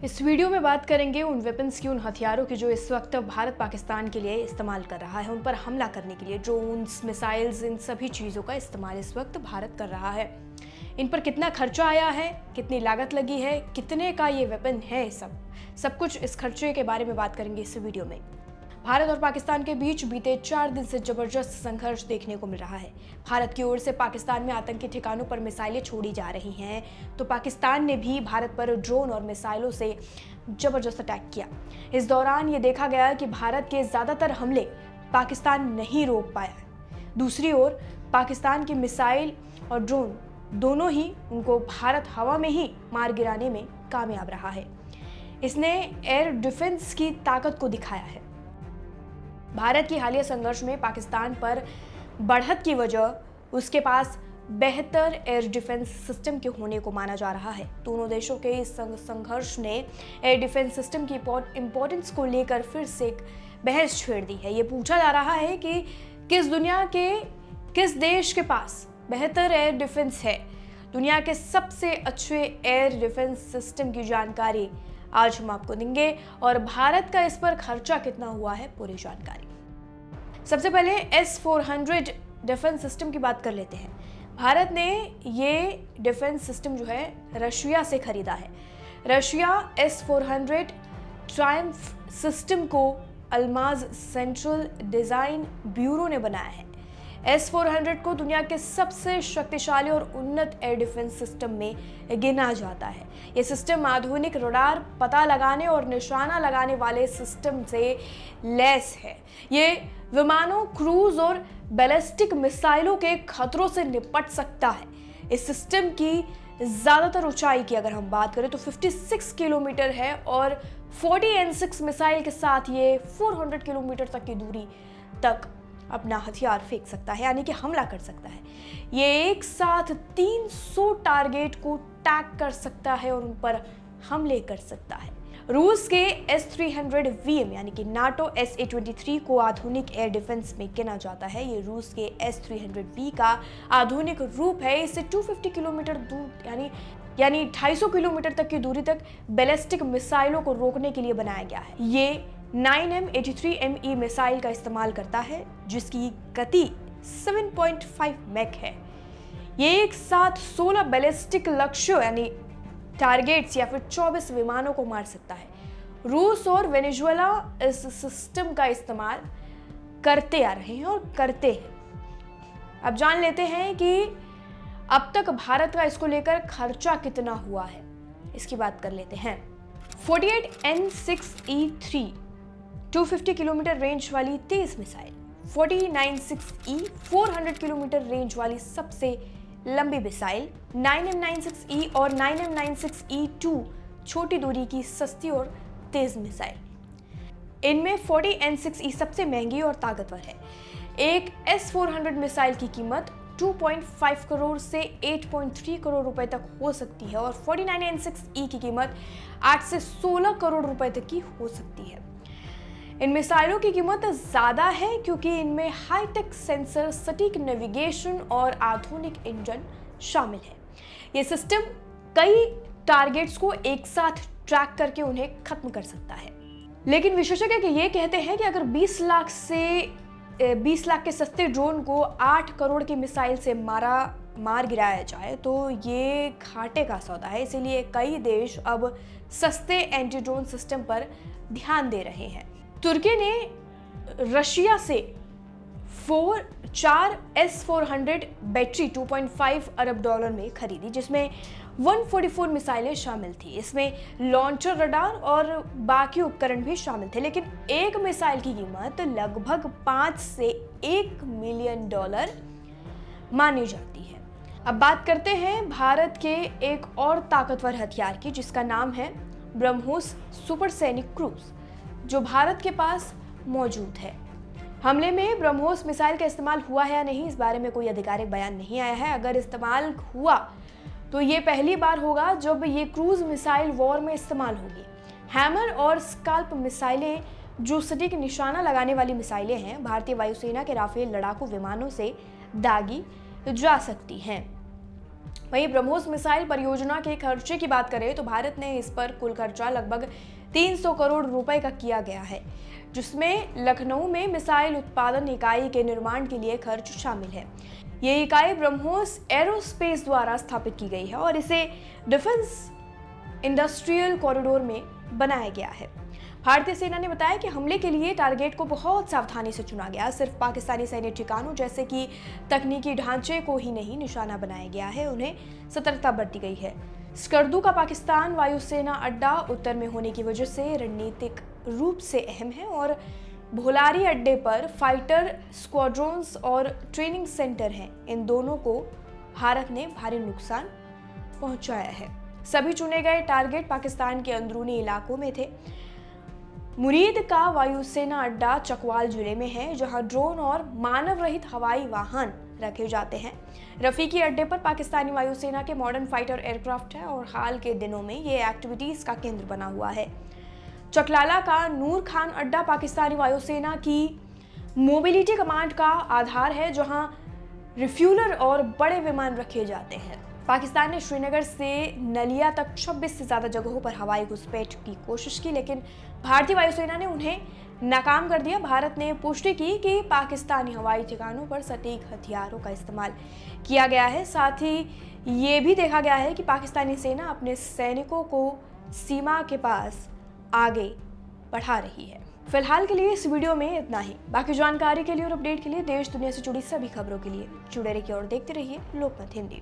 इस वीडियो में बात करेंगे उन वेपन्स की, उन हथियारों की जो इस वक्त भारत पाकिस्तान के लिए इस्तेमाल कर रहा है। उन पर हमला करने के लिए ड्रोन्स, मिसाइल्स, इन सभी चीज़ों का इस्तेमाल इस वक्त भारत कर रहा है। इन पर कितना खर्चा आया है, कितनी लागत लगी है, कितने का ये वेपन है, सब कुछ इस खर्चे के बारे में बात करेंगे इस वीडियो में। भारत और पाकिस्तान के बीच बीते 4 दिन से जबरदस्त संघर्ष देखने को मिल रहा है। भारत की ओर से पाकिस्तान में आतंकी ठिकानों पर मिसाइलें छोड़ी जा रही हैं, तो पाकिस्तान ने भी भारत पर ड्रोन और मिसाइलों से जबरदस्त अटैक किया। इस दौरान ये देखा गया कि भारत के ज्यादातर हमले पाकिस्तान नहीं रोक पाया। दूसरी ओर पाकिस्तान की मिसाइल और ड्रोन दोनों ही उनको भारत हवा में ही मार गिराने में कामयाब रहा है। इसने एयर डिफेंस की ताकत को दिखाया है। भारत की हालिया संघर्ष में पाकिस्तान पर बढ़त की वजह उसके पास बेहतर एयर डिफेंस सिस्टम के होने को माना जा रहा है। दोनों देशों के इस संघर्ष ने एयर डिफेंस सिस्टम की इंपॉर्टेंस को लेकर फिर से एक बहस छेड़ दी है। ये पूछा जा रहा है कि किस देश के पास बेहतर एयर डिफेंस है। दुनिया के सबसे अच्छे एयर डिफेंस सिस्टम की जानकारी आज हम आपको देंगे और भारत का इस पर खर्चा कितना हुआ है, पूरी जानकारी। सबसे पहले S-400 डिफेंस सिस्टम की बात कर लेते हैं। भारत ने ये डिफेंस सिस्टम जो है रशिया से खरीदा है। रशिया S-400 ट्रायम्फ सिस्टम को अल्माज सेंट्रल डिजाइन ब्यूरो ने बनाया है। S-400 को दुनिया के सबसे शक्तिशाली और उन्नत एयर डिफेंस सिस्टम में गिना जाता है। ये सिस्टम आधुनिक रडार, पता लगाने और निशाना लगाने वाले सिस्टम से लैस है। ये विमानों, क्रूज और बैलिस्टिक मिसाइलों के खतरों से निपट सकता है। इस सिस्टम की ज्यादातर ऊंचाई की अगर हम बात करें तो 56 किलोमीटर है और 40N6 मिसाइल के साथ ये 400 किलोमीटर तक की दूरी तक अपना हथियार फेंक सकता है, यानी कि हमला कर सकता है। ये एक साथ 300 टारगेट को टैग कर सकता है और उन पर हमले कर सकता है। रूस के S-300VM यानी कि नाटो SA-23 को आधुनिक एयर डिफेंस में गिना जाता है। ये रूस के S-300V का आधुनिक रूप है। इसे 250 किलोमीटर दूर यानी 250 किलोमीटर तक की दूरी तक बैलिस्टिक मिसाइलों को रोकने के लिए बनाया गया है। ये 9M83ME मिसाइल का इस्तेमाल करता है जिसकी गति 7.5 मैक है। ये एक साथ 16 बैलिस्टिक लक्ष्यों यानी टारगेट्स या फिर 24 विमानों को मार सकता है। रूस और वेनेजुएला इस सिस्टम का इस्तेमाल करते आ रहे हैं और करते हैं। अब जान लेते हैं कि अब तक भारत का इसको लेकर खर्चा कितना हुआ है, इसकी बात कर लेते हैं। 48N6E3 250 किलोमीटर रेंज वाली तेज मिसाइल, 49.6E 400 किलोमीटर रेंज वाली सबसे लंबी मिसाइल, 9M96E और 9M96E2 छोटी दूरी की सस्ती और तेज मिसाइल। इनमें 40N6E सबसे महंगी और ताकतवर है। एक S-400 मिसाइल की कीमत 2.5 करोड़ से 8.3 करोड़ रुपए तक हो सकती है और 49N6E की कीमत 8 से 16 करोड़ रुपए तक की हो सकती है। इन मिसाइलों की कीमत ज्यादा है क्योंकि इनमें हाईटेक सेंसर, सटीक नेविगेशन और आधुनिक इंजन शामिल है। ये सिस्टम कई टारगेट्स को एक साथ ट्रैक करके उन्हें खत्म कर सकता है। लेकिन विशेषज्ञ ये कहते हैं कि अगर 20 लाख के सस्ते ड्रोन को 8 करोड़ की मिसाइल से मार गिराया जाए तो ये घाटे का सौदा है। इसीलिए कई देश अब सस्ते एंटी ड्रोन सिस्टम पर ध्यान दे रहे हैं। तुर्की ने रशिया से 4 S-400 बैटरी 2.5 अरब डॉलर में खरीदी, जिसमें 144 मिसाइलें शामिल थी। इसमें लॉन्चर, रडार और बाकी उपकरण भी शामिल थे। लेकिन एक मिसाइल की कीमत लगभग 5 से 1 मिलियन डॉलर मानी जाती है। अब बात करते हैं भारत के एक और ताकतवर हथियार की, जिसका नाम है ब्रह्मोस सुपरसोनिक क्रूज, जो भारत के पास मौजूद है। हमले में ब्रह्मोस मिसाइल का इस्तेमाल हुआ है या नहीं, इस बारे में कोई आधिकारिक बयान नहीं आया है। अगर इस्तेमाल हुआ तो ये पहली बार होगा जब ये क्रूज मिसाइल वॉर में इस्तेमाल होगी। हैमर और स्काल्प मिसाइलें जो सटीक निशाना लगाने वाली मिसाइलें हैं, भारतीय वायुसेना के राफेल लड़ाकू विमानों से दागी जा सकती हैं। वहीं ब्रह्मोस मिसाइल परियोजना के खर्चे की बात करें तो भारत ने इस पर कुल खर्चा लगभग 300 करोड़ रुपए का किया गया है, जिसमें लखनऊ में मिसाइल उत्पादन इकाई के निर्माण के लिए खर्च शामिल है। ये इकाई ब्रह्मोस एरोस्पेस द्वारा स्थापित की गई है और इसे डिफेंस इंडस्ट्रियल कॉरिडोर में बनाया गया है। भारतीय सेना ने बताया कि हमले के लिए टारगेट को बहुत सावधानी से चुना गया। सिर्फ पाकिस्तानी सैन्य ठिकानों जैसे कि तकनीकी ढांचे को ही नहीं निशाना बनाया गया है, उन्हें सतर्कता बरती गई है। स्कर्दू का पाकिस्तान वायुसेना अड्डा उत्तर में होने की वजह से रणनीतिक रूप से अहम है और भोलारी अड्डे पर फाइटर स्क्वाड्रॉन्स और ट्रेनिंग सेंटर हैं। इन दोनों को भारत ने भारी नुकसान पहुंचाया है। सभी चुने गए टारगेट पाकिस्तान के अंदरूनी इलाकों में थे। मुरीद का वायुसेना अड्डा चकवाल जिले में है, जहां ड्रोन और मानव रहित हवाई वाहन रखे जाते हैं। रफीकी अड्डे पर पाकिस्तानी वायुसेना के मॉडर्न फाइटर एयरक्राफ्ट है और हाल के दिनों में ये एक्टिविटीज का केंद्र बना हुआ है। चकलाला का नूर खान अड्डा पाकिस्तानी वायुसेना की मोबिलिटी कमांड का आधार है, जहां रिफ्यूलर और बड़े विमान रखे जाते हैं। पाकिस्तान ने श्रीनगर से नलिया तक 26 से ज्यादा जगहों पर हवाई घुसपैठ की कोशिश की, लेकिन भारतीय वायुसेना ने उन्हें नाकाम कर दिया। भारत ने पुष्टि की कि पाकिस्तानी हवाई ठिकानों पर सटीक हथियारों का इस्तेमाल किया गया है। साथ ही ये भी देखा गया है कि पाकिस्तानी सेना अपने सैनिकों को सीमा के पास आगे बढ़ा रही है। फिलहाल के लिए इस वीडियो में इतना ही। बाकी जानकारी के लिए और अपडेट के लिए देश दुनिया से जुड़ी सभी खबरों के लिए जुड़े रहिए और देखते रहिए लोकमत हिंदी।